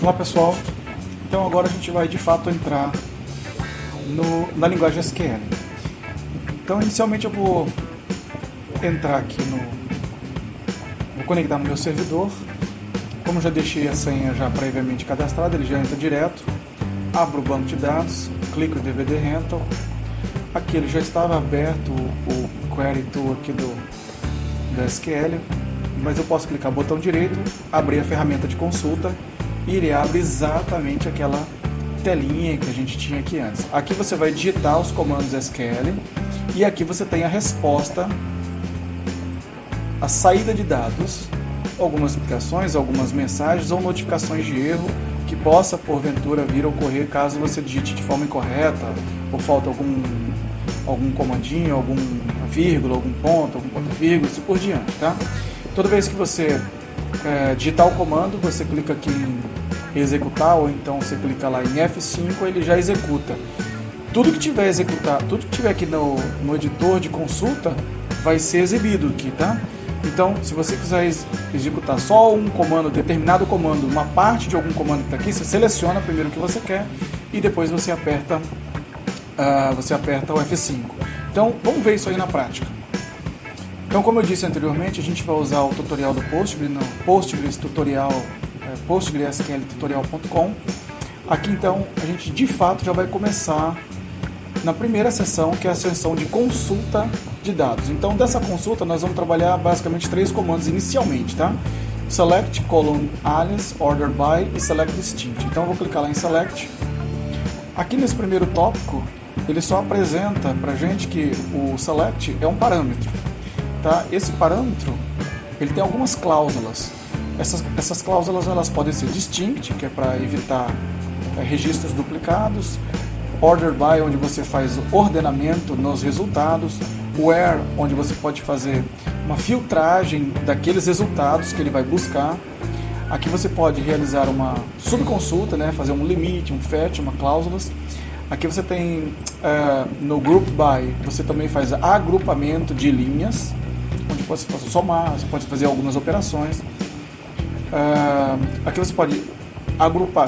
Olá pessoal, então agora a gente vai de fato entrar na linguagem SQL. Então inicialmente eu vou entrar aqui vou conectar no meu servidor. Como já deixei a senha já previamente cadastrada, ele já entra direto. Abro o banco de dados, clico em DVD Rental. Aqui ele já estava aberto o Query Tool aqui do SQL, mas eu posso clicar no botão direito, abrir a ferramenta de consulta e ele abre exatamente aquela telinha que a gente tinha aqui antes. Aqui você vai digitar os comandos SQL e aqui você tem a resposta, a saída de dados, algumas explicações, algumas mensagens ou notificações de erro que possa porventura vir a ocorrer caso você digite de forma incorreta ou falta algum comandinho, alguma vírgula, algum ponto vírgula, assim por diante, tá? Toda vez que você digitar o comando, você clica aqui em executar ou então você clica lá em F5, ele já executa. Tudo que tiver aqui no editor de consulta vai ser exibido aqui, tá? Então, se você quiser executar só um comando, determinado comando, uma parte de algum comando que está aqui, você seleciona primeiro o que você quer e depois você aperta o F5. Então, vamos ver isso aí na prática. Então, como eu disse anteriormente, a gente vai usar o tutorial do Postgres, no PostgreSQLtutorial.com. Aqui, então, a gente de fato já vai começar na primeira sessão, que é a sessão de consulta de dados. Então, dessa consulta, nós vamos trabalhar basicamente 3 comandos inicialmente, tá? Select, alias, order by e select distinct. Então, eu vou clicar lá em select. Aqui nesse primeiro tópico, ele só apresenta para a gente que o select é um parâmetro, tá? Esse parâmetro, ele tem algumas cláusulas. Essas cláusulas elas podem ser distinct, que é para evitar registros duplicados, order by, onde você faz o ordenamento nos resultados, where, onde você pode fazer uma filtragem daqueles resultados que ele vai buscar. Aqui você pode realizar uma subconsulta, né, fazer um limite, um fetch, uma cláusulas. Aqui você tem no group by, você também faz agrupamento de linhas, onde você pode somar, você pode fazer algumas operações. Aqui você pode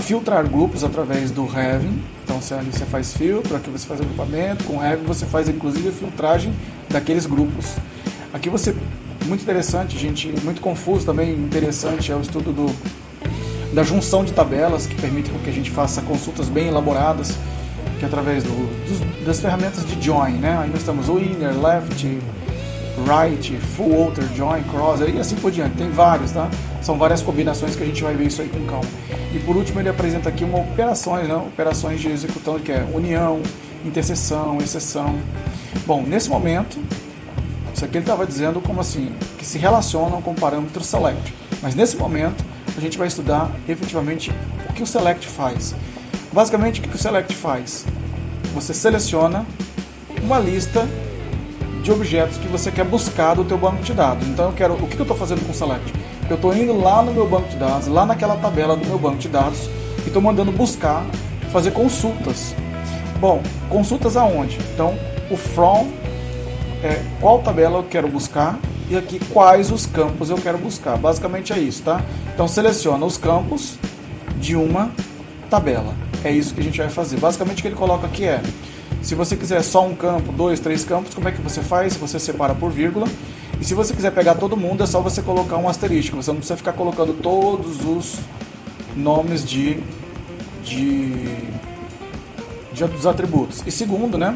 filtrar grupos através do having. Então ali você faz filtro, aqui você faz agrupamento, com having você faz inclusive a filtragem daqueles grupos. Aqui muito interessante, gente, muito confuso também, interessante é o estudo da junção de tabelas, que permite que a gente faça consultas bem elaboradas, que é através das ferramentas de join, né? Aí nós temos o inner, left, right, full outer, join, cross, e assim por diante, tem vários, tá? São várias combinações que a gente vai ver isso aí com calma. E por último ele apresenta aqui operações de executão, que é união, interseção, exceção. Bom, nesse momento, isso aqui ele estava dizendo como assim, que se relacionam com o parâmetro select. Mas nesse momento, a gente vai estudar efetivamente o que o select faz. Basicamente, o que o select faz? Você seleciona uma lista de objetos que você quer buscar do teu banco de dados. Então, o que eu estou fazendo com o select? Eu estou indo lá no meu banco de dados, lá naquela tabela do meu banco de dados, e estou mandando buscar, fazer consultas. Bom, consultas aonde? Então, o from é qual tabela eu quero buscar e aqui quais os campos eu quero buscar. Basicamente é isso, tá? Então, seleciona os campos de uma tabela. É isso que a gente vai fazer. Basicamente o que ele coloca aqui é, se você quiser só um campo, 2, 3 campos, como é que você faz? Você separa por vírgula. E se você quiser pegar todo mundo, é só você colocar um asterisco. Você não precisa ficar colocando todos os nomes dos atributos. E segundo, né?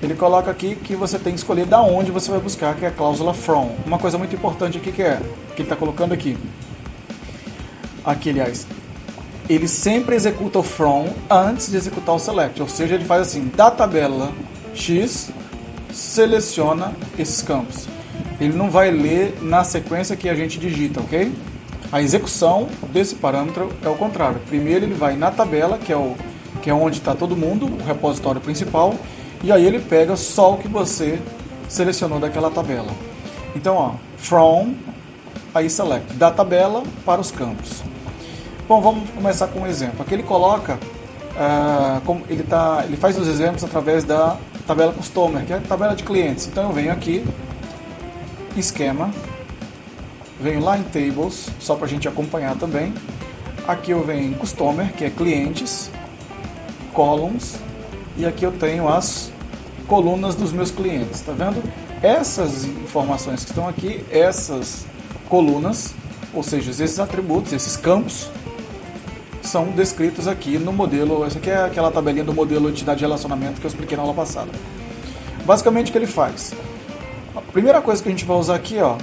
Ele coloca aqui que você tem que escolher da onde você vai buscar, que é a cláusula from. Uma coisa muito importante aqui que ele está colocando aqui. Aqui, aliás. Ele sempre executa o from antes de executar o select. Ou seja, ele faz assim, da tabela X, seleciona esses campos. Ele não vai ler na sequência que a gente digita, ok? A execução desse parâmetro é o contrário. Primeiro ele vai na tabela, que é onde está todo mundo, o repositório principal, e aí ele pega só o que você selecionou daquela tabela. Então, ó, from, aí select, da tabela para os campos. Bom, vamos começar com um exemplo. Aqui ele coloca, ele faz os exemplos através da tabela Customer, que é a tabela de clientes. Então eu venho aqui, esquema, venho lá em Tables, só para a gente acompanhar também. Aqui eu venho em Customer, que é clientes, columns, e aqui eu tenho as colunas dos meus clientes, tá vendo? Essas informações que estão aqui, essas colunas, ou seja, esses atributos, esses campos, são descritos aqui no modelo. Essa aqui é aquela tabelinha do modelo entidade de relacionamento que eu expliquei na aula passada. Basicamente o que ele faz? A primeira coisa que a gente vai usar aqui, ó,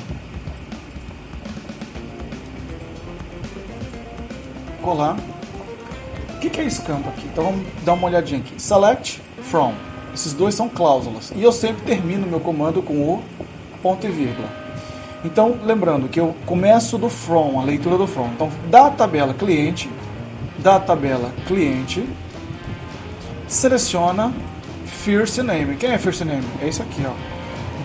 colar. O que é esse campo aqui? Então vamos dar uma olhadinha aqui. Select from. Esses dois são cláusulas. E eu sempre termino meu comando com o ponto e vírgula. Então, lembrando que eu começo do from, a leitura do from. Então, da tabela cliente, seleciona first name. Quem é first name? É isso aqui, ó.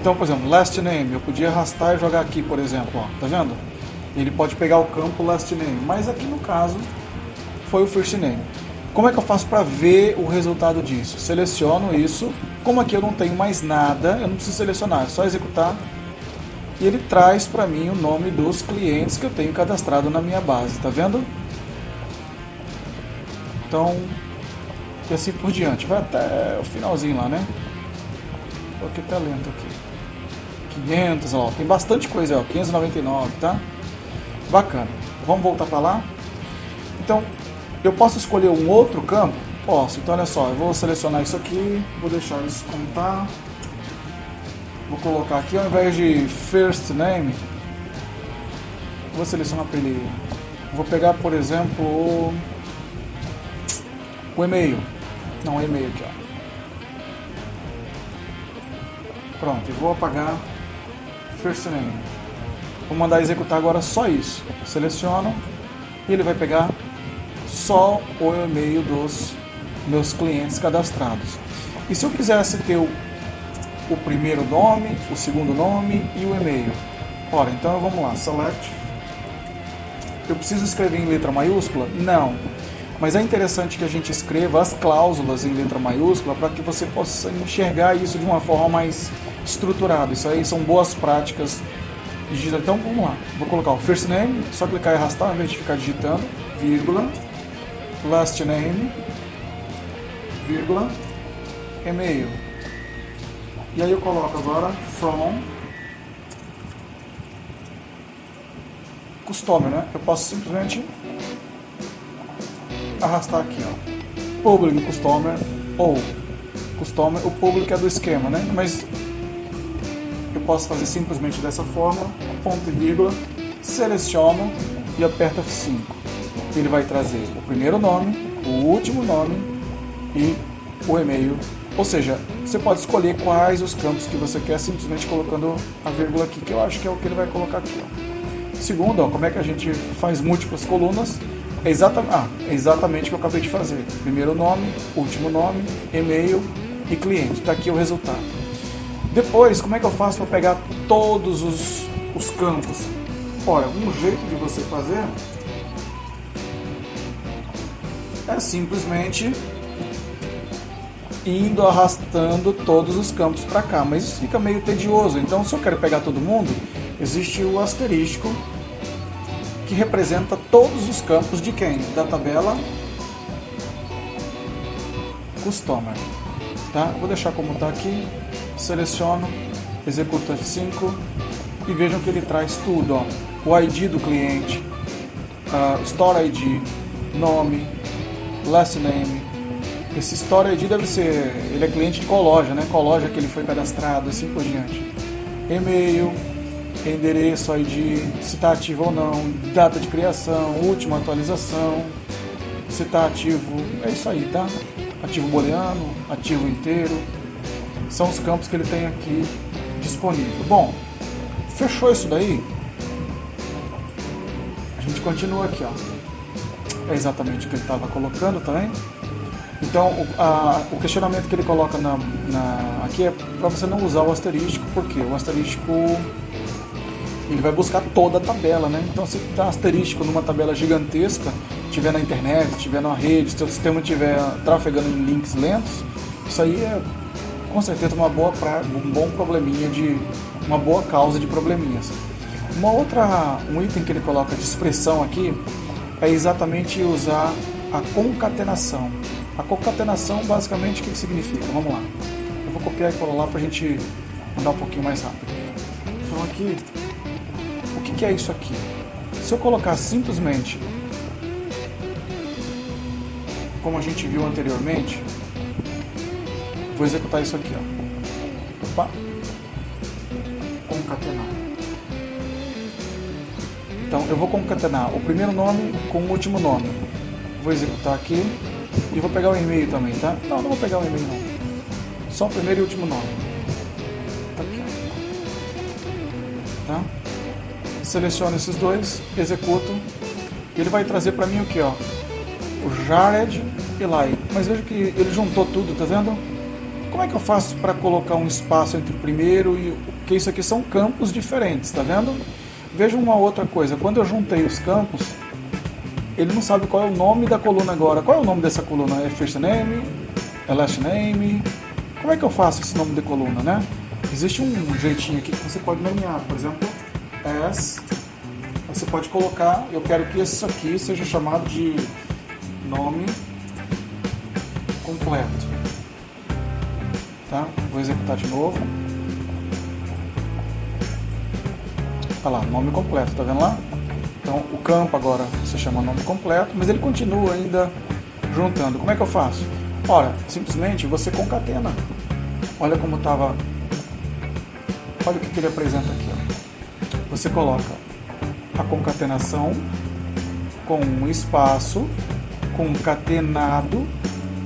Então, por exemplo, last name, eu podia arrastar e jogar aqui, por exemplo, ó. Tá vendo? Ele pode pegar o campo last name, mas aqui no caso foi o first name. Como é que eu faço para ver o resultado disso? Seleciono isso. Como aqui eu não tenho mais nada, eu não preciso selecionar, é só executar. E ele traz para mim o nome dos clientes que eu tenho cadastrado na minha base, tá vendo? Então, e assim por diante. Vai até o finalzinho lá, né? Tô aqui até lento aqui. 500, ó. Tem bastante coisa, ó. 599, tá? Bacana. Vamos voltar para lá? Então, eu posso escolher um outro campo? Posso. Então, olha só. Eu vou selecionar isso aqui. Vou deixar isso como tá. Vou colocar aqui, ao invés de first name, vou selecionar para ele. Vou pegar, por exemplo, o e-mail. Não, o e-mail aqui, ó. Pronto, eu vou apagar first name. Vou mandar executar agora só isso. Seleciono e ele vai pegar só o e-mail dos meus clientes cadastrados. E se eu quisesse ter o primeiro nome, o segundo nome e o e-mail? Ora, então vamos lá, select. Eu preciso escrever em letra maiúscula? Não. Mas é interessante que a gente escreva as cláusulas em letra maiúscula para que você possa enxergar isso de uma forma mais estruturada. Isso aí são boas práticas. Então vamos lá. Vou colocar o first name, só clicar e arrastar ao invés de ficar digitando, vírgula, last name, vírgula, e-mail. E aí eu coloco agora from customer, né? Eu posso simplesmente arrastar aqui, ó. Public customer ou customer. O public é do esquema, né? Mas eu posso fazer simplesmente dessa forma, ponto e vírgula, seleciono e aperto F5. Ele vai trazer o primeiro nome, o último nome e o e-mail. Ou seja, você pode escolher quais os campos que você quer, simplesmente colocando a vírgula aqui, que eu acho que é o que ele vai colocar aqui, ó. Segundo, ó, como é que a gente faz múltiplas colunas? É exatamente o que eu acabei de fazer. Primeiro nome, último nome, e-mail e cliente. Está aqui o resultado. Depois, como é que eu faço para pegar todos os campos? Olha, um jeito de você fazer é simplesmente indo arrastando todos os campos para cá, mas isso fica meio tedioso. Então, se eu quero pegar todo mundo, existe o asterisco que representa todos os campos de quem? Da tabela Customer. Tá? Vou deixar como está aqui, seleciono, executo F5 e vejam que ele traz tudo, ó. O ID do cliente, Store ID, nome, last name. Esse Store ID deve ser, ele é cliente de Coloja, né? Coloja que ele foi cadastrado, assim por diante. E-mail, endereço, ID, se está ativo ou não, data de criação, última atualização, se está ativo, é isso aí, tá? Ativo booleano, ativo inteiro, são os campos que ele tem aqui disponível. Bom, fechou isso daí? A gente continua aqui, ó. É exatamente o que ele estava colocando também. Então, o questionamento que ele coloca aqui é para você não usar o asterístico, porque o asterístico ele vai buscar toda a tabela, né? Então, se dá asterístico numa tabela gigantesca, tiver na internet, tiver na rede, se o sistema estiver trafegando em links lentos, isso aí é com certeza um bom probleminha, uma boa causa de probleminhas. Um item que ele coloca de expressão aqui é exatamente usar a concatenação. A concatenação, basicamente, o que significa? Vamos lá. Eu vou copiar e colar lá para a gente andar um pouquinho mais rápido. Então aqui, o que é isso aqui? Se eu colocar simplesmente, como a gente viu anteriormente, vou executar isso aqui, ó. Opa. Concatenar. Então eu vou concatenar o primeiro nome com o último nome. Vou executar aqui e vou pegar o e-mail também, tá? Não vou pegar o e-mail não. Só o primeiro e último nome. Tá aqui, ó. Tá? Seleciono esses dois, executo e ele vai trazer para mim o que, ó? O Jared Eli. Mas veja que ele juntou tudo, tá vendo? Como é que eu faço para colocar um espaço entre o primeiro e o que isso aqui são campos diferentes, tá vendo? Veja uma outra coisa, quando eu juntei os campos, ele não sabe qual é o nome da coluna agora. Qual é o nome dessa coluna? É first name? É last name? Como é que eu faço esse nome de coluna, né? Existe um jeitinho aqui que você pode nomear, por exemplo, as. Você pode colocar, eu quero que isso aqui seja chamado de nome completo. Tá? Vou executar de novo. Olha lá, nome completo, tá vendo lá? Então o campo agora se chama nome completo, mas ele continua ainda juntando. Como é que eu faço? Ora, simplesmente você concatena. Olha como estava. Olha o que ele apresenta aqui, ó. Você coloca a concatenação com um espaço, concatenado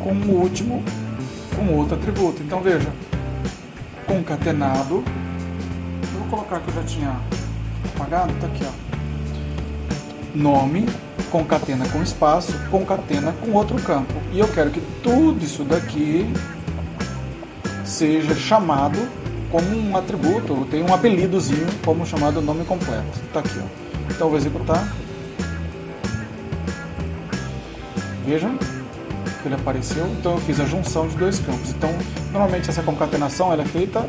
com o último, com outro atributo. Então veja, concatenado. Eu vou colocar que eu já tinha apagado, tá aqui, ó. Nome, concatena com espaço, concatena com outro campo. E eu quero que tudo isso daqui seja chamado como um atributo, ou tem um apelidozinho como chamado nome completo. Tá aqui, ó. Então eu vou executar. Vejam que ele apareceu. Então eu fiz a junção de dois campos. Então normalmente essa concatenação ela é feita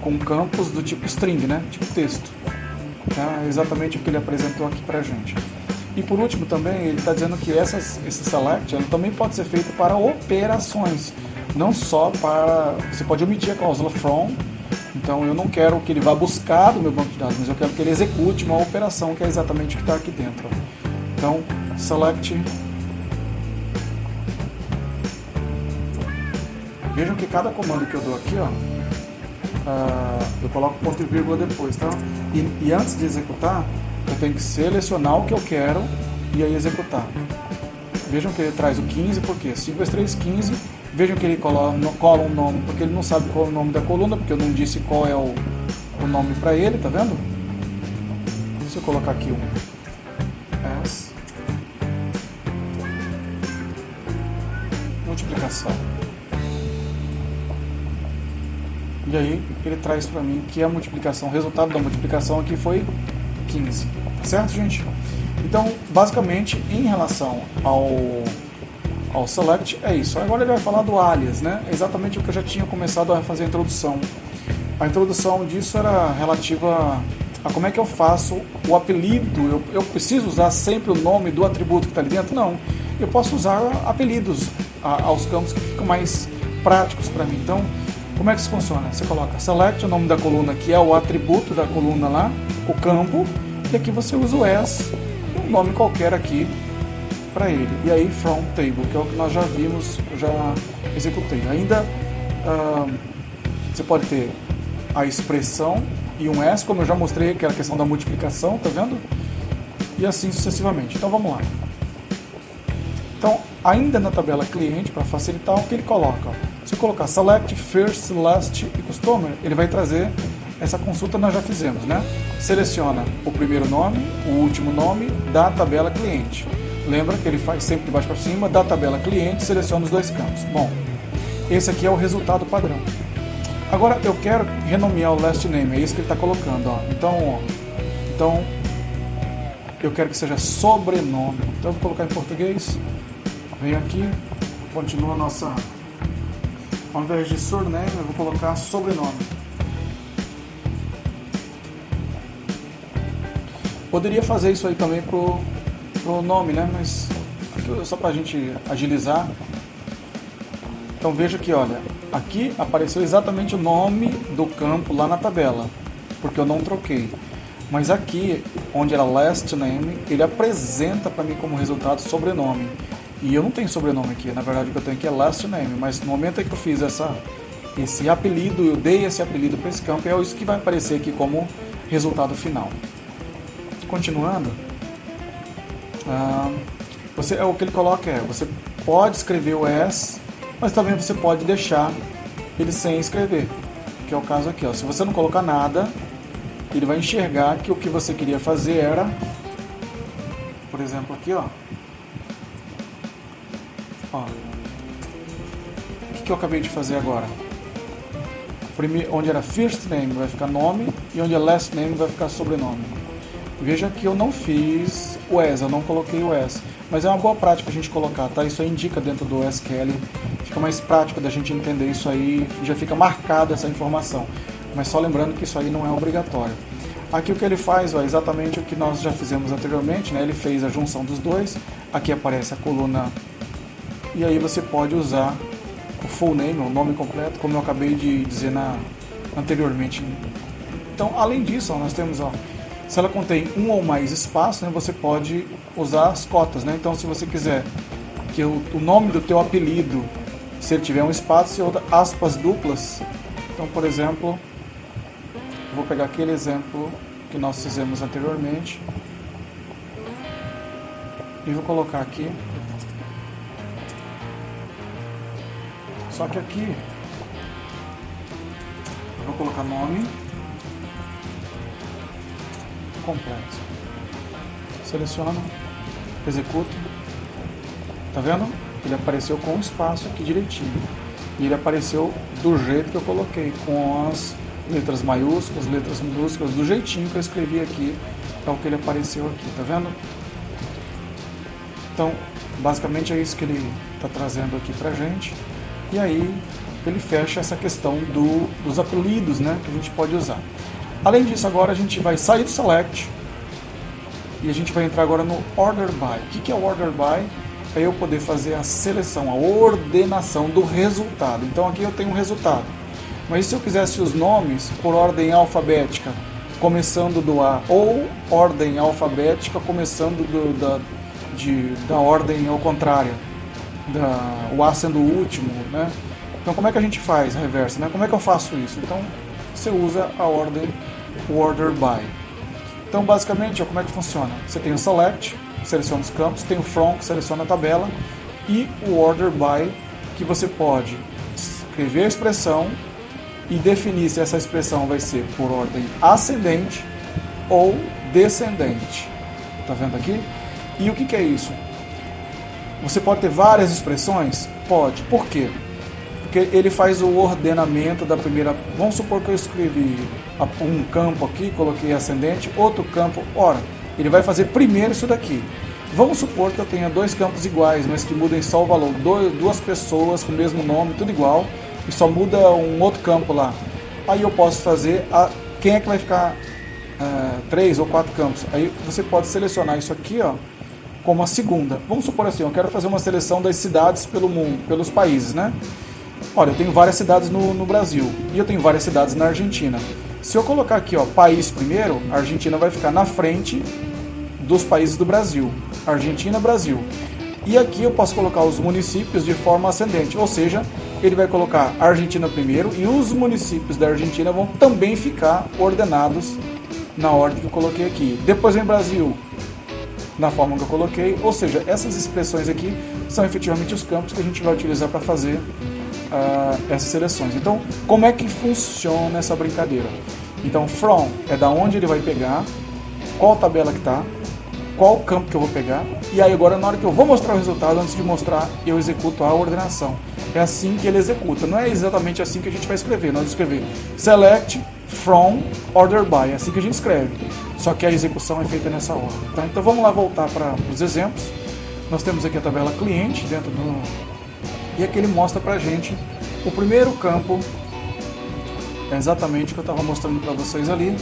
com campos do tipo string, né? Tipo texto. Tá? É exatamente o que ele apresentou aqui pra gente. E por último também ele está dizendo que esse select ela também pode ser feito para operações, não só para... Você pode omitir a cláusula from. Então eu não quero que ele vá buscar do meu banco de dados, mas eu quero que ele execute uma operação que é exatamente o que está aqui dentro. Então select. Vejam que cada comando que eu dou aqui, ó, eu coloco ponto e vírgula depois, tá? E antes de executar, eu tenho que selecionar o que eu quero e aí executar. Vejam que ele traz o 15, por quê? 5 vezes 3, 15. Vejam que ele cola um nome, porque ele não sabe qual é o nome da coluna, porque eu não disse qual é o nome para ele, tá vendo? Se eu colocar aqui um S, multiplicação. E aí ele traz para mim que a multiplicação, o resultado da multiplicação aqui foi 15. Tá certo, gente? Então, basicamente, em relação ao select, é isso. Agora ele vai falar do alias, né? É exatamente o que eu já tinha começado a fazer a introdução. A introdução disso era relativa a como é que eu faço o apelido. Eu preciso usar sempre o nome do atributo que está ali dentro? Não. Eu posso usar apelidos aos campos que ficam mais práticos para mim. Então, como é que isso funciona? Você coloca select, o nome da coluna, que é o atributo da coluna lá, o campo, e aqui você usa o as, um nome qualquer aqui para ele. E aí from table, que é o que nós já vimos, eu já executei. Ainda você pode ter a expressão e um as, como eu já mostrei, que é a questão da multiplicação, tá vendo? E assim sucessivamente. Então vamos lá. Então, ainda na tabela cliente, para facilitar, o que ele coloca? Se eu colocar select first, last e customer, ele vai trazer essa consulta nós já fizemos, né? Seleciona o primeiro nome, o último nome da tabela cliente. Lembra que ele faz sempre de baixo para cima, da tabela cliente, seleciona os dois campos. Bom, esse aqui é o resultado padrão. Agora eu quero renomear o last name, é isso que ele está colocando, ó. Então eu quero que seja sobrenome. Então eu vou colocar em português. Venho aqui, continua a nossa... Ao invés de surname, eu vou colocar sobrenome. Poderia fazer isso aí também pro mostrou o nome, né? Mas aqui, só para a gente agilizar. Então veja aqui, olha, aqui apareceu exatamente o nome do campo lá na tabela, porque eu não troquei. Mas aqui, onde era last name, ele apresenta para mim como resultado sobrenome. E eu não tenho sobrenome aqui, na verdade o que eu tenho aqui é last name, mas no momento em que eu fiz esse apelido, eu dei esse apelido para esse campo, é isso que vai aparecer aqui como resultado final. Continuando, o que ele coloca você pode escrever o as, mas também você pode deixar ele sem escrever, que é o caso aqui. Se você não colocar nada, ele vai enxergar que o que você queria fazer era, por exemplo, aqui, o que eu acabei de fazer agora? Onde era first name vai ficar nome e onde é last name vai ficar sobrenome. Veja que eu não fiz o as, eu não coloquei o as, mas é uma boa prática a gente colocar, tá? Isso aí indica dentro do SQL, fica mais prático da gente entender isso aí, já fica marcado essa informação. Mas só lembrando que isso aí não é obrigatório. Aqui o que ele faz é exatamente o que nós já fizemos anteriormente, né? Ele fez a junção dos dois, aqui aparece a coluna, e aí você pode usar o full name, o nome completo, como eu acabei de dizer anteriormente. Então, além disso, nós temos, se ela contém um ou mais espaços, né, você pode usar as cotas, né? Então, se você quiser que o nome do teu apelido, se ele tiver um espaço, você usa aspas duplas. Então, por exemplo, vou pegar aquele exemplo que nós fizemos anteriormente e vou colocar aqui. Só que aqui eu vou colocar nome completo. Seleciono, executo. Tá vendo? Ele apareceu com um espaço aqui direitinho. E ele apareceu do jeito que eu coloquei, com as letras maiúsculas, letras minúsculas, do jeitinho que eu escrevi aqui, é o que ele apareceu aqui, tá vendo? Então, basicamente é isso que ele está trazendo aqui pra gente. E aí, ele fecha essa questão dos apelidos, né, que a gente pode usar. Além disso, agora a gente vai sair do Select e a gente vai entrar agora no Order By. O que é o Order By? É eu poder fazer a seleção, a ordenação do resultado. Então aqui eu tenho um resultado. Mas se eu quisesse os nomes por ordem alfabética, começando do A, ou ordem alfabética começando da ordem ao contrário, o A sendo o último, né? Então como é que a gente faz a reversa, né? Como é que eu faço isso? Então você usa a ordem, o Order By. Então basicamente, como é que funciona? Você tem o Select, que seleciona os campos, tem o From, que seleciona a tabela, e o Order By, que você pode escrever a expressão e definir se essa expressão vai ser por ordem ascendente ou descendente. Tá vendo aqui? E o que é isso? Você pode ter várias expressões? Pode. Por quê? Porque ele faz o ordenamento da primeira... Vamos supor que eu escrevi um campo aqui, coloquei ascendente, outro campo... Ora, ele vai fazer primeiro isso daqui. Vamos supor que eu tenha dois campos iguais, mas que mudem só o valor. Duas pessoas com o mesmo nome, tudo igual, e só muda um outro campo lá. Aí eu posso fazer... Quem é que vai ficar 3 ou 4 campos? Aí você pode selecionar isso aqui, como a segunda. Vamos supor assim, eu quero fazer uma seleção das cidades pelo mundo, pelos países, né? Olha, eu tenho várias cidades no Brasil e eu tenho várias cidades na Argentina. Se eu colocar aqui, país primeiro, a Argentina vai ficar na frente dos países do Brasil. Argentina, Brasil. E aqui eu posso colocar os municípios de forma ascendente, ou seja, ele vai colocar a Argentina primeiro e os municípios da Argentina vão também ficar ordenados na ordem que eu coloquei aqui. Depois vem Brasil, na forma que eu coloquei, ou seja, essas expressões aqui são efetivamente os campos que a gente vai utilizar para fazer essas seleções. Então, como é que funciona essa brincadeira? Então, from é da onde ele vai pegar, qual tabela que está, qual campo que eu vou pegar, e aí agora na hora que eu vou mostrar o resultado, antes de mostrar, eu executo a ordenação. É assim que ele executa, não é exatamente assim que a gente vai escrever, nós vamos escrever select, from, order by, é assim que a gente escreve, só que a execução é feita nessa ordem. Tá? Então vamos lá voltar para os exemplos. Nós temos aqui a tabela cliente dentro do... E aqui ele mostra pra gente o primeiro campo, é exatamente o que eu estava mostrando para vocês ali.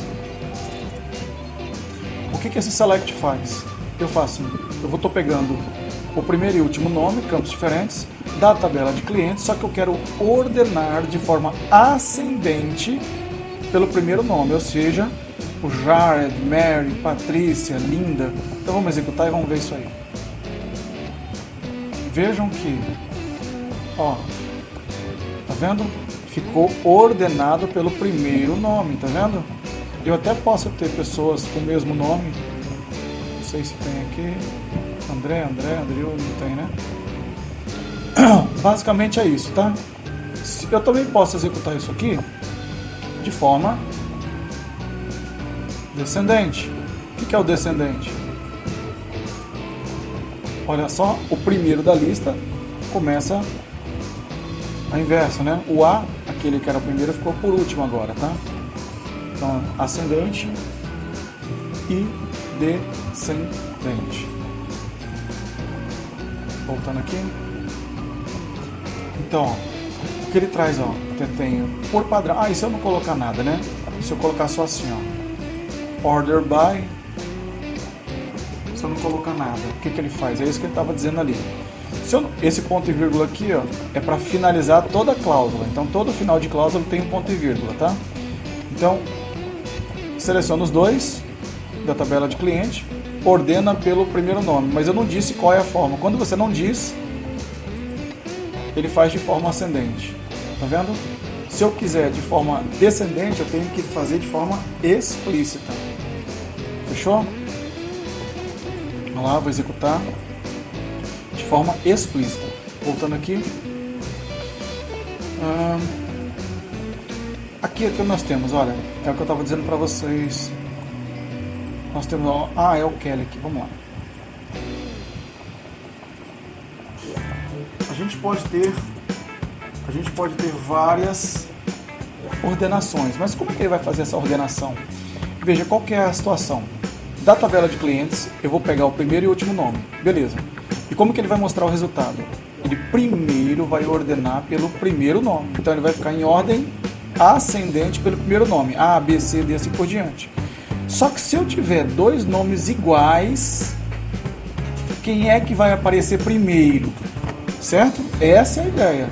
O que esse select faz? eu faço, eu estou pegando o primeiro e último nome, campos diferentes, da tabela de clientes, só que eu quero ordenar de forma ascendente pelo primeiro nome, ou seja, o Jared, Mary, Patrícia, Linda. Então vamos executar e vamos ver isso aí. Vejam que, ó, tá vendo? Ficou ordenado pelo primeiro nome, tá vendo? Eu até posso ter pessoas com o mesmo nome, não sei se tem aqui, André, Andrew, não tem, né? Basicamente é isso, tá? Eu também posso executar isso aqui de forma descendente. O que é o descendente? Olha só, o primeiro da lista começa a inversa, né? O A, aquele que era o primeiro, ficou por último agora, tá? Então, ascendente e descendente. Voltando aqui. Então, ó, o que ele traz, ó, que eu tenho por padrão. Ah, e se eu não colocar nada, né? Se eu colocar só assim, ó, order by, se eu não colocar nada, o que ele faz? É isso que ele estava dizendo ali. Esse ponto e vírgula aqui, ó, é para finalizar toda a cláusula. Então, todo final de cláusula tem um ponto e vírgula, tá? Então, seleciona os dois da tabela de cliente, ordena pelo primeiro nome, mas eu não disse qual é a forma. Quando você não diz, ele faz de forma ascendente, tá vendo? Se eu quiser de forma descendente, eu tenho que fazer de forma explícita. Fechou? Vamos lá, vou executar de forma explícita. Voltando aqui. Aqui nós temos, olha, é o que eu estava dizendo para vocês. Nós temos, é o Kelly aqui, vamos lá. A gente pode ter várias ordenações, mas como é que ele vai fazer essa ordenação? Veja, qual que é a situação? Da tabela de clientes, eu vou pegar o primeiro e o último nome, beleza. E como que ele vai mostrar o resultado? Ele primeiro vai ordenar pelo primeiro nome, então ele vai ficar em ordem ascendente pelo primeiro nome, A, B, C, D, assim por diante. Só que se eu tiver dois nomes iguais, quem é que vai aparecer primeiro? Certo? Essa é a ideia.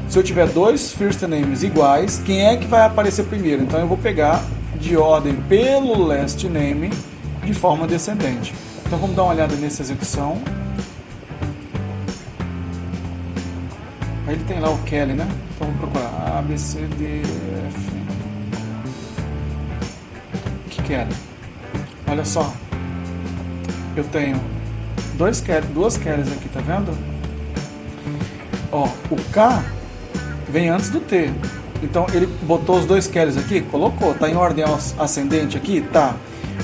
Se eu tiver dois first names iguais, quem é que vai aparecer primeiro? Então eu vou pegar de ordem pelo last name de forma descendente. Então vamos dar uma olhada nessa execução. Aí ele tem lá o Kelly, né? Então vamos procurar A, B, C, D, F. Que Kelly? Olha só. Eu tenho duas Kellys aqui, tá vendo? Ó, o K vem antes do T. Então ele botou os dois Kellys aqui, colocou, tá em ordem ascendente aqui? Tá.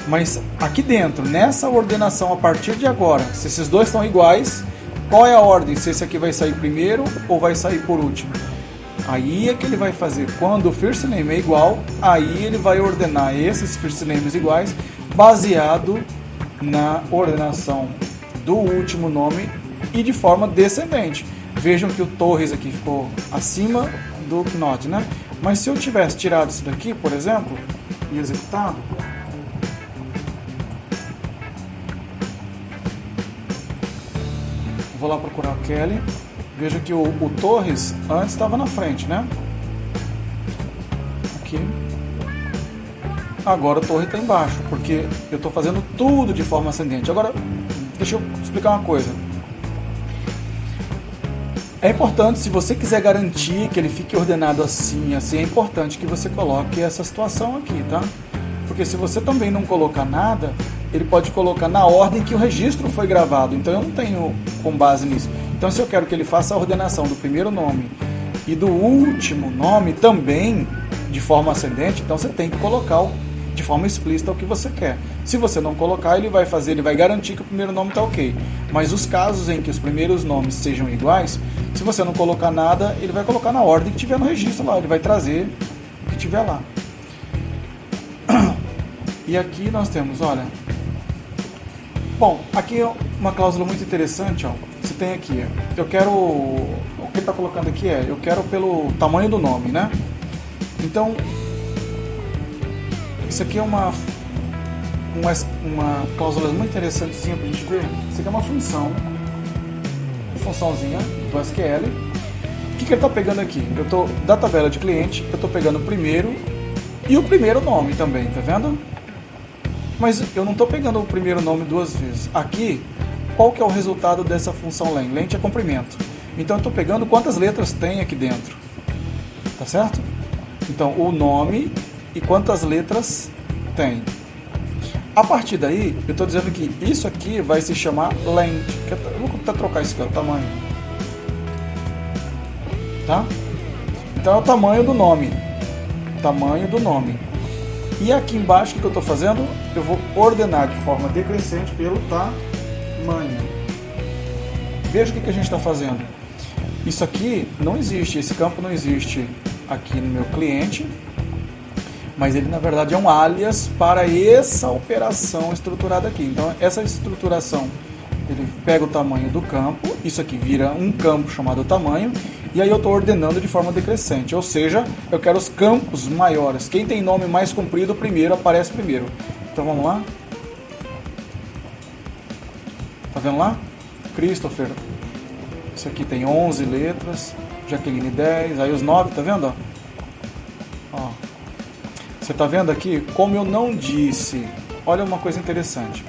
Mas aqui dentro, nessa ordenação a partir de agora, se esses dois estão iguais, qual é a ordem? Se esse aqui vai sair primeiro ou vai sair por último? Aí é que ele vai fazer, quando o first name é igual, aí ele vai ordenar esses first names iguais, baseado na ordenação do último nome e de forma descendente. Vejam que o Torres aqui ficou acima do Knot, né? Mas se eu tivesse tirado isso daqui, por exemplo, e executado, vou lá procurar o Kelly. Veja que o Torres antes estava na frente, né? Aqui. Agora o Torres está embaixo, porque eu estou fazendo tudo de forma ascendente. Agora, deixa eu explicar uma coisa. É importante, se você quiser garantir que ele fique ordenado assim, é importante que você coloque essa situação aqui, tá? Porque se você também não colocar nada, ele pode colocar na ordem que o registro foi gravado. Então eu não tenho com base nisso. Então se eu quero que ele faça a ordenação do primeiro nome e do último nome também de forma ascendente, então você tem que colocar de forma explícita o que você quer. Se você não colocar, ele vai garantir que o primeiro nome está ok. Mas os casos em que os primeiros nomes sejam iguais, se você não colocar nada, ele vai colocar na ordem que tiver no registro lá, ele vai trazer o que tiver lá. E aqui nós temos, olha, bom, aqui é uma cláusula muito interessante, ó. Você tem aqui, eu quero, o que está colocando aqui eu quero pelo tamanho do nome, né? Então, isso aqui é uma cláusula muito interessantezinha para a gente ver. Isso aqui é uma funçãozinha do SQL. O que ele está pegando aqui? Da tabela de cliente, eu estou pegando o primeiro e o primeiro nome também, tá vendo? Mas eu não estou pegando o primeiro nome duas vezes. Aqui, qual que é o resultado dessa função len? Length é comprimento. Então eu estou pegando quantas letras tem aqui dentro. Tá certo? Então o nome e quantas letras tem. A partir daí, eu estou dizendo que isso aqui vai se chamar length. Eu vou tentar trocar isso aqui, o tamanho. Tá? Então é o tamanho do nome. Tamanho do nome. E aqui embaixo, o que eu estou fazendo? Eu vou ordenar de forma decrescente pelo tamanho. Veja o que a gente está fazendo. Isso aqui não existe, esse campo não existe aqui no meu cliente, mas ele na verdade é um alias para essa operação estruturada aqui. Então essa estruturação, ele pega o tamanho do campo, isso aqui vira um campo chamado tamanho, e aí eu estou ordenando de forma decrescente, ou seja, eu quero os campos maiores. Quem tem nome mais comprido primeiro aparece primeiro. Então vamos lá. Tá vendo lá? Christopher, isso aqui tem 11 letras, Jaqueline 10, aí os 9, tá vendo? Ó. Você tá vendo aqui? Como eu não disse, olha uma coisa interessante.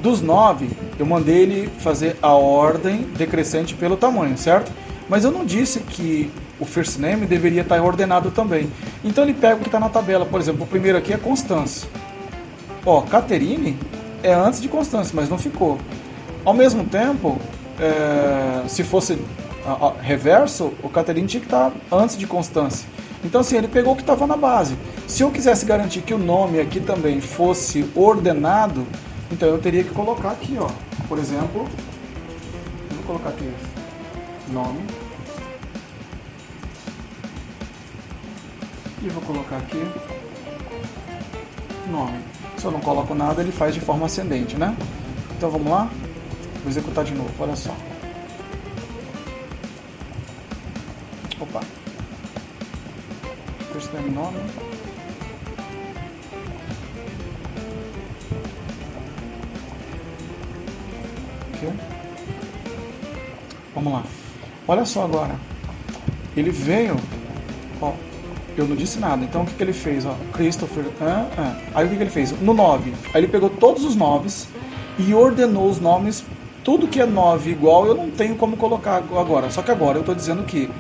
Dos 9, eu mandei ele fazer a ordem decrescente pelo tamanho, certo? Mas eu não disse que o first name deveria estar ordenado também. Então ele pega o que está na tabela. Por exemplo, o primeiro aqui é Constance. Ó, Caterine é antes de Constance, mas não ficou. Ao mesmo tempo, se fosse reverso, o Caterine tinha que estar antes de Constance. Então assim, ele pegou o que estava na base. Se eu quisesse garantir que o nome aqui também fosse ordenado, então eu teria que colocar aqui, ó. Por exemplo, eu vou colocar aqui nome. E vou colocar aqui nome. Se eu não coloco nada, ele faz de forma ascendente, né? Então vamos lá? Vou executar de novo, olha só. Opa. First name, nome. Aqui. Vamos lá. Olha só agora. Ele veio, ó, eu não disse nada. Então o que ele fez? Ó, Christopher, Aí o que ele fez? No 9. Aí ele pegou todos os 9s e ordenou os nomes. Tudo que é 9 igual eu não tenho como colocar agora. Só que agora eu estou dizendo que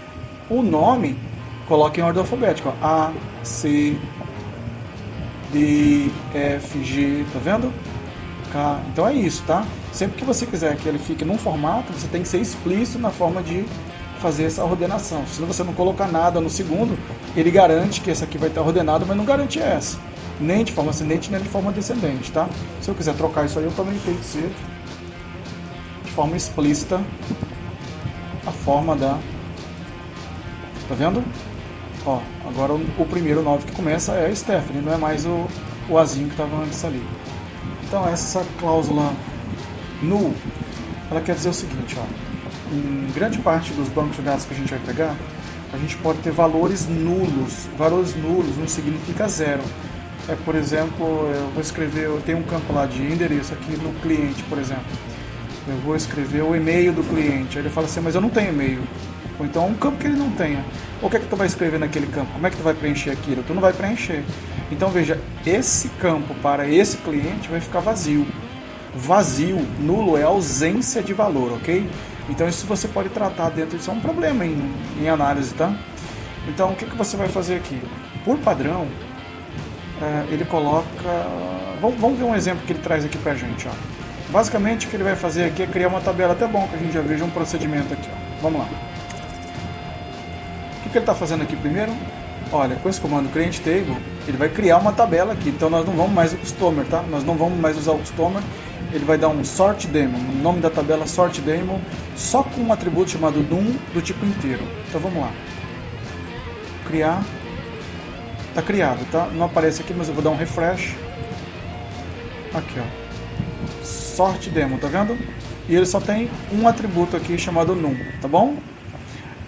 o nome coloca em ordem alfabética. Ó. A, C, D, F, G. Tá vendo? K. Então é isso, tá? Sempre que você quiser que ele fique num formato, você tem que ser explícito na forma de fazer essa ordenação. Se você não colocar nada no segundo, ele garante que esse aqui vai estar ordenado, mas não garante essa. Nem de forma ascendente, nem de forma descendente, tá? Se eu quiser trocar isso aí, eu também tenho que ser de forma explícita a forma da... Tá vendo? Ó, agora o primeiro 9 que começa é a Stephanie, não é mais o Azinho que estava antes ali. Então essa cláusula null, ela quer dizer o seguinte, ó. Em grande parte dos bancos de dados que a gente vai pegar, a gente pode ter valores nulos. Valores nulos não significa zero. Por exemplo, eu vou escrever, eu tenho um campo lá de endereço aqui no cliente, por exemplo. Eu vou escrever o e-mail do cliente. Aí ele fala assim, mas eu não tenho e-mail. Ou então um campo que ele não tenha. O que é que tu vai escrever naquele campo? Como é que tu vai preencher aquilo? Tu não vai preencher. Então veja, esse campo para esse cliente vai ficar vazio. Vazio, nulo é ausência de valor, ok? Então isso você pode tratar dentro, isso é um problema em análise, tá? Então o que você vai fazer aqui? Por padrão, ele coloca... Vamos ver um exemplo que ele traz aqui pra gente, ó. Basicamente o que ele vai fazer aqui é criar uma tabela, até bom que a gente já veja um procedimento aqui, ó. Vamos lá. O que ele está fazendo aqui primeiro? Olha, com esse comando create table, ele vai criar uma tabela aqui. Então nós não vamos mais o customer, tá? Nós não vamos mais usar o customer. Ele vai dar um sort demo, o nome da tabela sort demo, só com um atributo chamado num do tipo inteiro. Então vamos lá. Criar. Tá criado, tá? Não aparece aqui, mas eu vou dar um refresh. Aqui, ó. Sort demo, tá vendo? E ele só tem um atributo aqui chamado num, tá bom?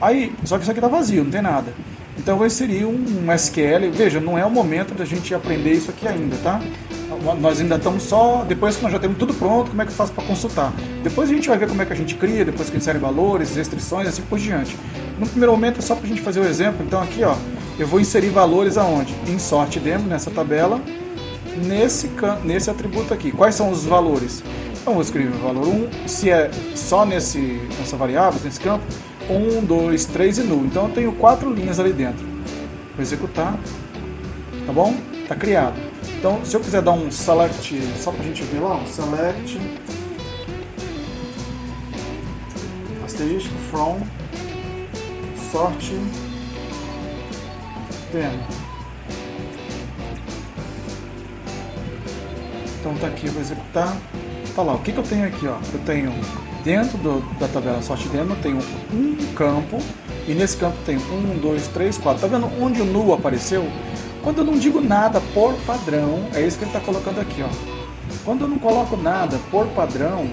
Aí, só que isso aqui tá vazio, não tem nada. Então eu vou inserir um SQL. Veja, não é o momento da gente aprender isso aqui ainda, tá? Nós ainda estamos só, depois que nós já temos tudo pronto, como é que eu faço para consultar? Depois a gente vai ver como é que a gente cria, depois que insere valores, restrições, assim por diante. No primeiro momento é só para a gente fazer o exemplo. Então aqui, ó, eu vou inserir valores aonde? Em sort demo, nessa tabela, nesse atributo aqui. Quais são os valores? Então vou escrever o valor 1, se é só nessa variável, nesse campo, 1, 2, 3 e null. Então eu tenho 4 linhas ali dentro. Vou executar, tá bom? Tá criado. Então, se eu quiser dar um select, só para a gente ver lá, um select asterisco from sort demo. Então tá aqui, eu vou executar. Tá lá, o que eu tenho aqui, ó? Eu tenho dentro da tabela sort demo, eu tenho um campo e nesse campo tem 1, 2, 3, 4. Tá vendo onde o null apareceu? Quando eu não digo nada por padrão, é isso que ele está colocando aqui, ó. Quando eu não coloco nada por padrão,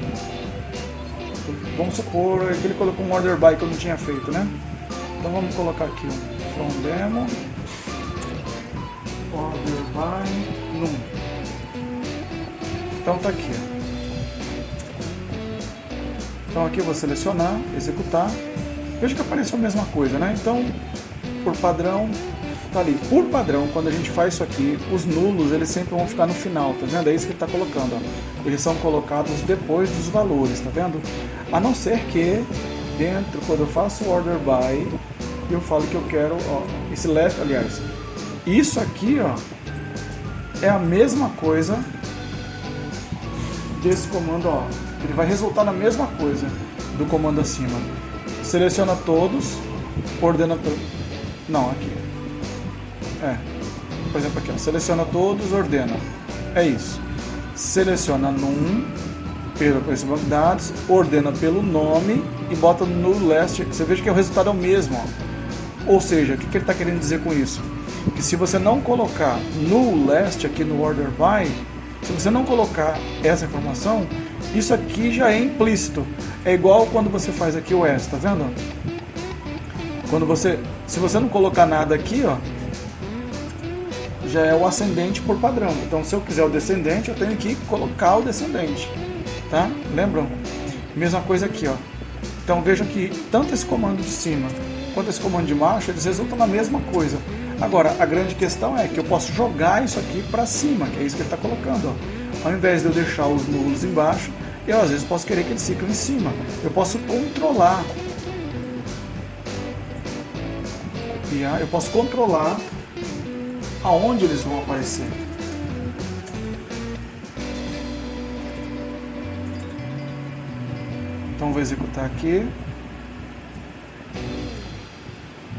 vamos supor que ele colocou um order by que eu não tinha feito, né? Então vamos colocar aqui um from demo order by num. Então tá aqui, ó. Então aqui eu vou selecionar, executar. Veja que apareceu a mesma coisa, né? Então, por padrão, tá ali. Por padrão, quando a gente faz isso aqui, os nulos eles sempre vão ficar no final, tá vendo? É isso que ele está colocando, ó. Eles são colocados depois dos valores, tá vendo? A não ser que dentro, quando eu faço o order by, eu falo que eu quero, ó, esse left, aliás, isso aqui, ó, é a mesma coisa desse comando, ó. Ele vai resultar na mesma coisa do comando acima. Seleciona todos, ordena todo. Não, aqui. Por exemplo aqui, ó, seleciona todos, ordena. É isso. Seleciona num pelo esse banco de dados, ordena pelo nome e bota no last. Você veja que o resultado é o mesmo, ó. Ou seja, o que ele está querendo dizer com isso? Que se você não colocar no last aqui no order by, se você não colocar essa informação, isso aqui já é implícito. É igual quando você faz aqui o S, tá vendo? Se você não colocar nada aqui, ó, já é o ascendente por padrão. Então, se eu quiser o descendente, eu tenho que colocar o descendente, tá? Lembram? Mesma coisa aqui, ó. Então, vejam que tanto esse comando de cima quanto esse comando de baixo, eles resultam na mesma coisa. Agora, a grande questão é que eu posso jogar isso aqui para cima, que é isso que ele está colocando, ó. Ao invés de eu deixar os nulos embaixo, eu às vezes posso querer que eles fiquem em cima. Eu posso controlar. Copiar, eu posso controlar aonde eles vão aparecer. Então vou executar aqui.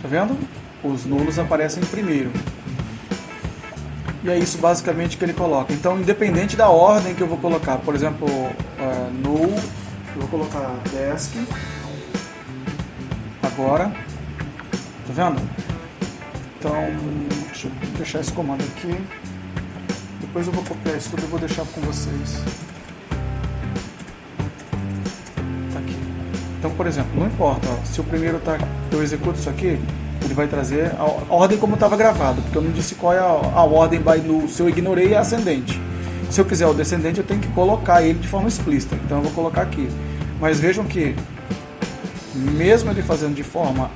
Tá vendo? Os nulos aparecem primeiro. E é isso basicamente que ele coloca. Então, independente da ordem que eu vou colocar, por exemplo, null, eu vou colocar desk. Agora, tá vendo? Então, deixa eu deixar esse comando aqui. Depois eu vou copiar isso tudo e vou deixar com vocês. Tá aqui. Então, por exemplo, não importa, ó, se o primeiro tá, eu executo isso aqui, ele vai trazer a ordem como estava gravado, porque eu não disse qual é a ordem by null. Se eu ignorei, é ascendente. Se eu quiser o descendente, eu tenho que colocar ele de forma explícita. Então eu vou colocar aqui. Mas vejam que, mesmo ele fazendo de forma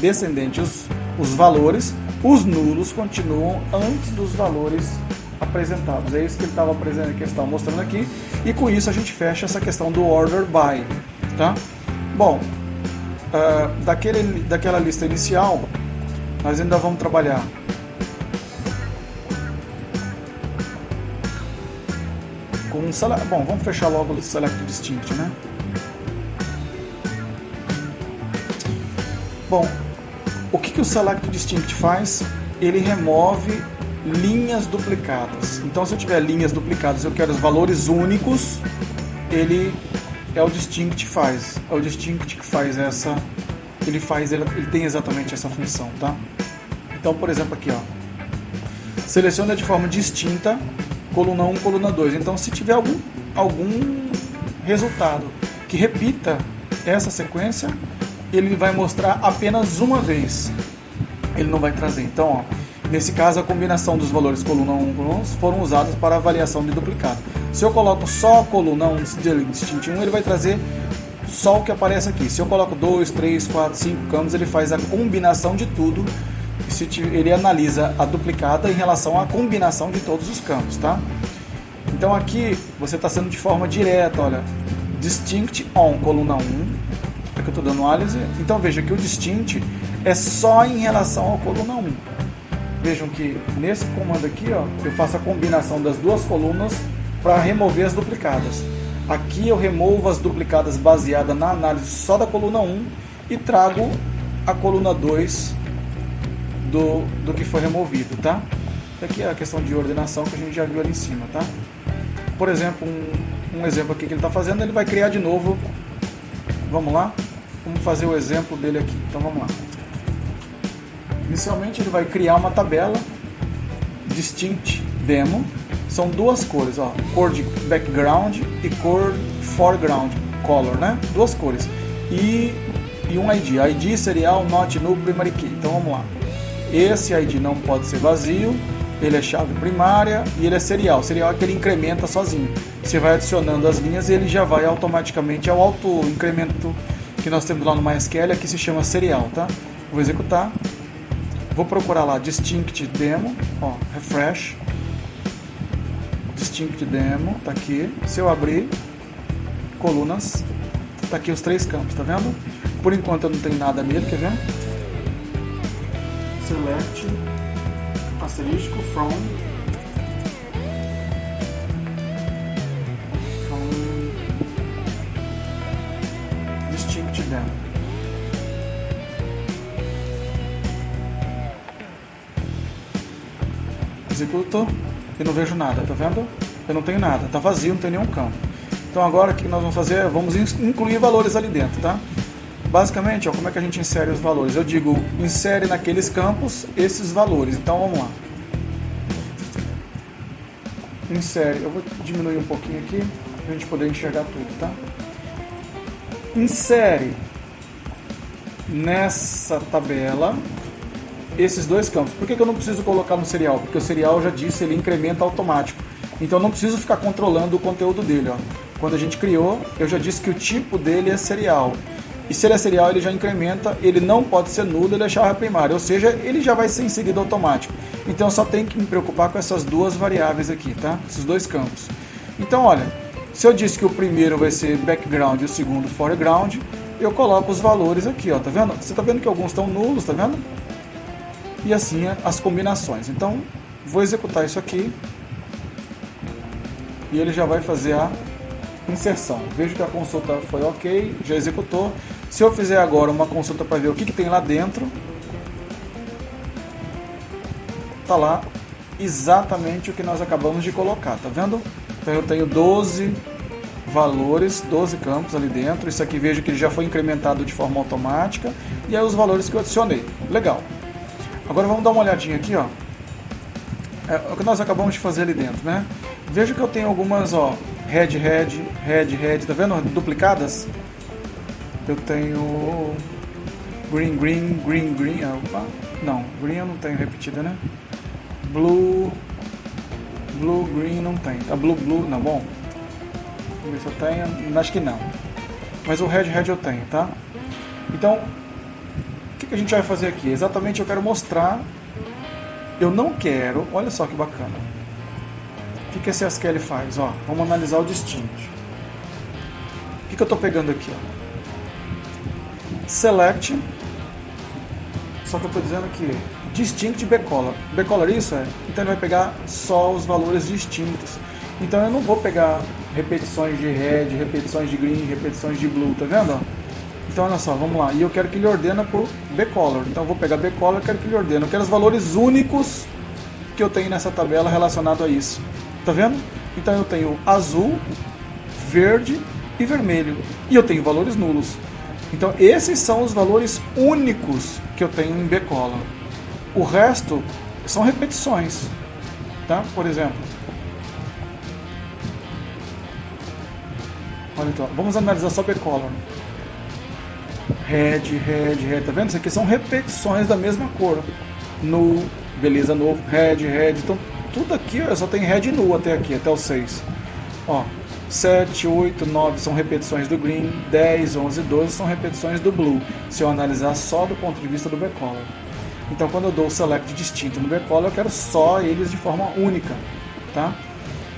descendente os valores, os nulos continuam antes dos valores apresentados. É isso que ele estava mostrando aqui. E com isso a gente fecha essa questão do order by. Tá? Bom, daquela lista inicial, nós ainda vamos trabalhar com um select. Bom, vamos fechar logo o select distinct, né? Bom, o que o select distinct faz? Ele remove linhas duplicadas. Então, se eu tiver linhas duplicadas, eu quero os valores únicos, ele é o distinct faz. É o distinct que faz essa. Ele tem exatamente essa função, tá? Então, por exemplo, aqui, ó, seleciona de forma distinta coluna 1, coluna 2. Então, se tiver algum resultado que repita essa sequência, ele vai mostrar apenas uma vez. ele não vai trazer. Então, ó, nesse caso, a combinação dos valores coluna 1 e coluna 1 foram usados para avaliação de duplicado. Se eu coloco só a coluna 1 distinct 1, ele vai trazer só o que aparece aqui. Se eu coloco 2, 3, 4, 5 campos, ele faz a combinação de tudo. Ele analisa a duplicada em relação à combinação de todos os campos, tá? Então aqui você está sendo de forma direta, olha, distinct on coluna 1, aqui eu estou dando análise. Então veja que o distinct é só em relação ao coluna 1. Vejam que nesse comando aqui, ó, eu faço a combinação das duas colunas para remover as duplicadas. Aqui eu removo as duplicadas baseada na análise só da coluna 1 e trago a coluna 2 do que foi removido, tá? Aqui é a questão de ordenação que a gente já viu ali em cima, tá? Por exemplo, um exemplo aqui que ele está fazendo, ele vai criar de novo. Vamos lá? Vamos fazer o exemplo dele aqui. Então vamos lá. Inicialmente ele vai criar uma tabela distinct demo. São duas cores, ó, cor de background e cor foreground color, né? Duas cores. E um ID. ID serial not null primary key. Então vamos lá. Esse ID não pode ser vazio, ele é chave primária e ele é serial. Serial é que ele incrementa sozinho. Você vai adicionando as linhas e ele já vai automaticamente ao auto-incremento que nós temos lá no MySQL, que se chama serial, tá? Vou executar. Vou procurar lá distinct demo, ó, refresh. Distinct demo, tá aqui. Se eu abrir colunas, tá aqui os três campos, tá vendo? Por enquanto eu não tenho nada nele, quer ver? Select asterisco from distinct demo. Executo e não vejo nada, tá vendo? Eu não tenho nada, tá vazio, não tem nenhum campo. Então agora o que nós vamos fazer? Vamos incluir valores ali dentro, tá? Basicamente, ó, como é que a gente insere os valores? Eu digo, insere naqueles campos esses valores. Então vamos lá. Insere, eu vou diminuir um pouquinho aqui para a gente poder enxergar tudo, tá? Insere nessa tabela esses dois campos. Por que eu não preciso colocar no serial? Porque o serial, já disse, ele incrementa automático. Então eu não preciso ficar controlando o conteúdo dele, ó. Quando a gente criou, eu já disse que o tipo dele é serial. E se ele é serial, ele já incrementa, ele não pode ser nulo, ele é chave primária, ou seja, ele já vai ser inserido automático. Então eu só tenho que me preocupar com essas duas variáveis aqui, tá? Esses dois campos. Então olha, se eu disse que o primeiro vai ser background e o segundo foreground, eu coloco os valores aqui, ó, tá vendo? Você tá vendo que alguns estão nulos, tá vendo? E assim as combinações. Então vou executar isso aqui e ele já vai fazer a inserção. Vejo que a consulta foi ok, já executou. Se eu fizer agora uma consulta para ver o que tem lá dentro, tá lá exatamente o que nós acabamos de colocar, tá vendo? Então eu tenho 12 valores, 12 campos ali dentro. Isso aqui vejo que ele já foi incrementado de forma automática. E aí os valores que eu adicionei. Legal. Agora vamos dar uma olhadinha aqui, ó. É o que nós acabamos de fazer ali dentro, né? Veja que eu tenho algumas, ó, red, tá vendo? Duplicadas. Eu tenho green. Opa. Não, green eu não tenho repetida, né? Blue, green não tem. Tá, blue, não, bom. Vamos ver se eu tenho. Acho que não. Mas o red eu tenho, tá? Então, o que a gente vai fazer aqui? Exatamente, eu quero mostrar. Eu não quero. Olha só que bacana. O que esse SQL faz? Ó, vamos analisar o distinct. O que eu estou pegando aqui? Ó? Select. Só que eu estou dizendo que distinct bcolor. Bcolor isso é? Então ele vai pegar só os valores distintos. Então eu não vou pegar repetições de red, repetições de green, repetições de blue, tá vendo? Então olha só, vamos lá. E eu quero que ele ordena por bcolor. Então eu vou pegar bcolor e quero que ele ordene. Eu quero os valores únicos que eu tenho nessa tabela relacionado a isso. Tá vendo? Então eu tenho azul, verde e vermelho. E eu tenho valores nulos. Então esses são os valores únicos que eu tenho em bcolor. O resto são repetições. Tá? Por exemplo. Olha então, vamos analisar só bcolor. red, tá vendo? Isso aqui são repetições da mesma cor. Null, beleza, novo, red, então tudo aqui ó, só tem red e null até aqui, até o 6. Ó, 7, 8, 9 são repetições do green, 10, 11, 12 são repetições do blue, se eu analisar só do ponto de vista do backcolor. Então quando eu dou o select distinto no backcolor, eu quero só eles de forma única, tá?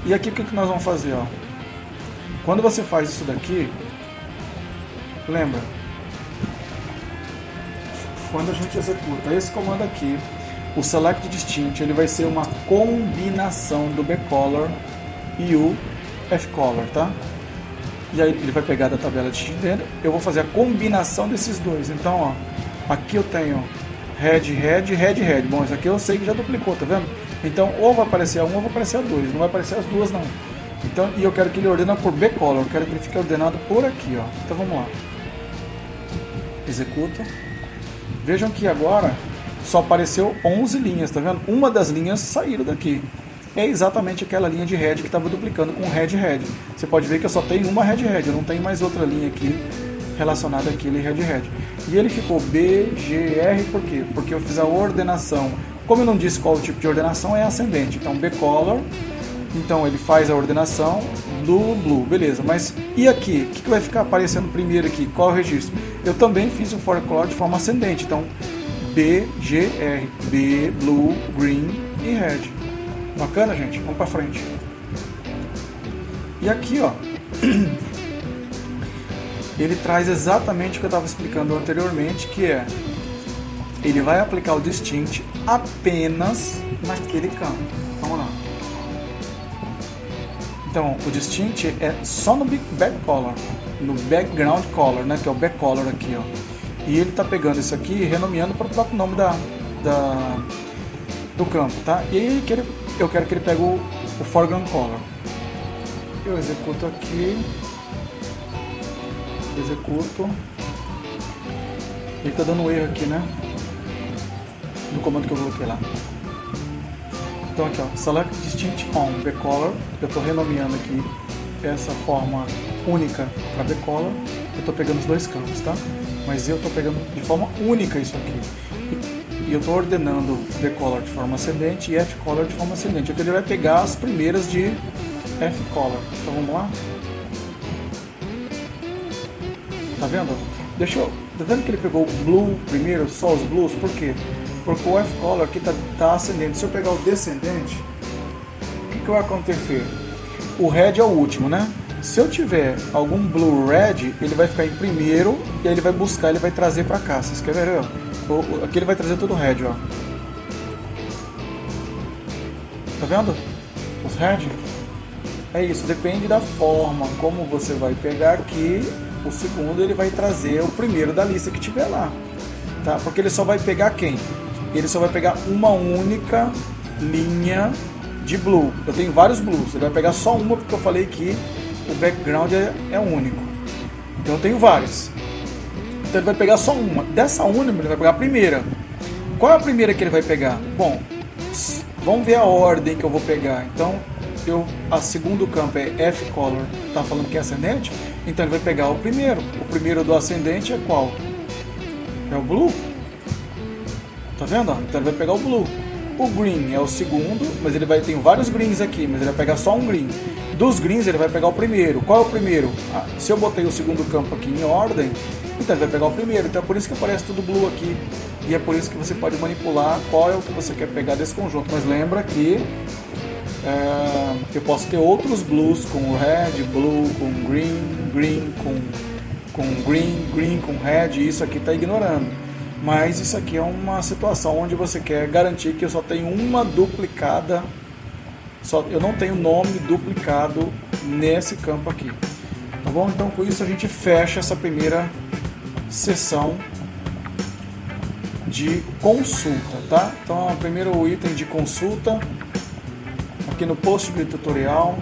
E aqui o que nós vamos fazer, ó? Quando você faz isso daqui, lembra? Quando a gente executa esse comando aqui, o select distinct ele vai ser uma combinação do backcolor e o fcolor, tá? E aí ele vai pegar da tabela de dentro, eu vou fazer a combinação desses dois. Então, ó, aqui eu tenho red. Bom, isso aqui eu sei que já duplicou, tá vendo? Então, ou vai aparecer a 1 ou vai aparecer a 2, não vai aparecer as duas não. Então, e eu quero que ele ordene por backcolor, eu quero que ele fique ordenado por aqui, ó. Então vamos lá. Executa. Vejam que agora só apareceu 11 linhas, tá vendo? Uma das linhas saíram daqui. É exatamente aquela linha de red que estava duplicando com red. Você pode ver que eu só tenho uma red, eu não tenho mais outra linha aqui relacionada àquele red. E ele ficou BGR por quê? Porque eu fiz a ordenação. Como eu não disse qual o tipo de ordenação, é ascendente. Então backcolor, então ele faz a ordenação blue, beleza. Mas e aqui? O que vai ficar aparecendo primeiro aqui? Qual é o registro? Eu também fiz o for color de forma ascendente. Então BGR, B, blue, green e red. Bacana, gente? Vamos para frente. E aqui, ó, ele traz exatamente o que eu estava explicando anteriormente, que é, ele vai aplicar o distinct apenas naquele campo. Vamos lá. Então, o distinct é só no backcolor, no background color, né, que é o backcolor aqui, ó. E ele está pegando isso aqui e renomeando para o próprio nome do campo, tá? E aí eu quero que ele pegue o foreground color. Eu executo aqui. Executo. Ele está dando um erro aqui, né? No comando que eu coloquei lá. Então aqui, ó, select distinct on backcolor. Eu estou renomeando aqui essa forma única para backcolor. Eu estou pegando os dois campos, tá? Mas eu estou pegando de forma única isso aqui. E eu estou ordenando backcolor de forma ascendente e fcolor de forma ascendente. Então ele vai pegar as primeiras de fcolor. Então vamos lá. Tá vendo? Tá vendo que ele pegou o blue primeiro, só os blues? Por quê? Porque o fcolor aqui tá ascendente. Se eu pegar o descendente, o que vai acontecer? O red é o último, né? Se eu tiver algum blue red, ele vai ficar em primeiro e aí ele vai buscar, ele vai trazer para cá. Vocês querem ver? Aqui ele vai trazer tudo red, ó. Tá vendo? Os red? É isso, depende da forma como você vai pegar aqui. O segundo ele vai trazer o primeiro da lista que tiver lá, tá? Porque ele só vai pegar quem? Ele só vai pegar uma única linha de blue. Eu tenho vários blues, ele vai pegar só uma porque eu falei que o background é único. Então eu tenho várias. Então ele vai pegar só uma. Dessa única ele vai pegar a primeira. Qual é a primeira que ele vai pegar? Bom, vamos ver a ordem que eu vou pegar. Então a segundo campo é fcolor, tá falando que é ascendente, então ele vai pegar o primeiro. O primeiro do ascendente é qual? É o blue. Tá vendo? Então ele vai pegar o blue. O green é o segundo, mas ele vai ter vários greens aqui, mas ele vai pegar só um green. Dos greens ele vai pegar o primeiro. Qual é o primeiro? Se eu botei o segundo campo aqui em ordem, então ele vai pegar o primeiro. Então é por isso que aparece tudo blue aqui. E é por isso que você pode manipular qual é o que você quer pegar desse conjunto. Mas lembra que eu posso ter outros blues com red, blue com green com green com red, e isso aqui está ignorando. Mas isso aqui é uma situação onde você quer garantir que eu só tenho uma duplicada, eu não tenho nome duplicado nesse campo aqui. Tá bom? Então com isso a gente fecha essa primeira sessão de consulta, tá? Então o primeiro item de consulta aqui no post do tutorial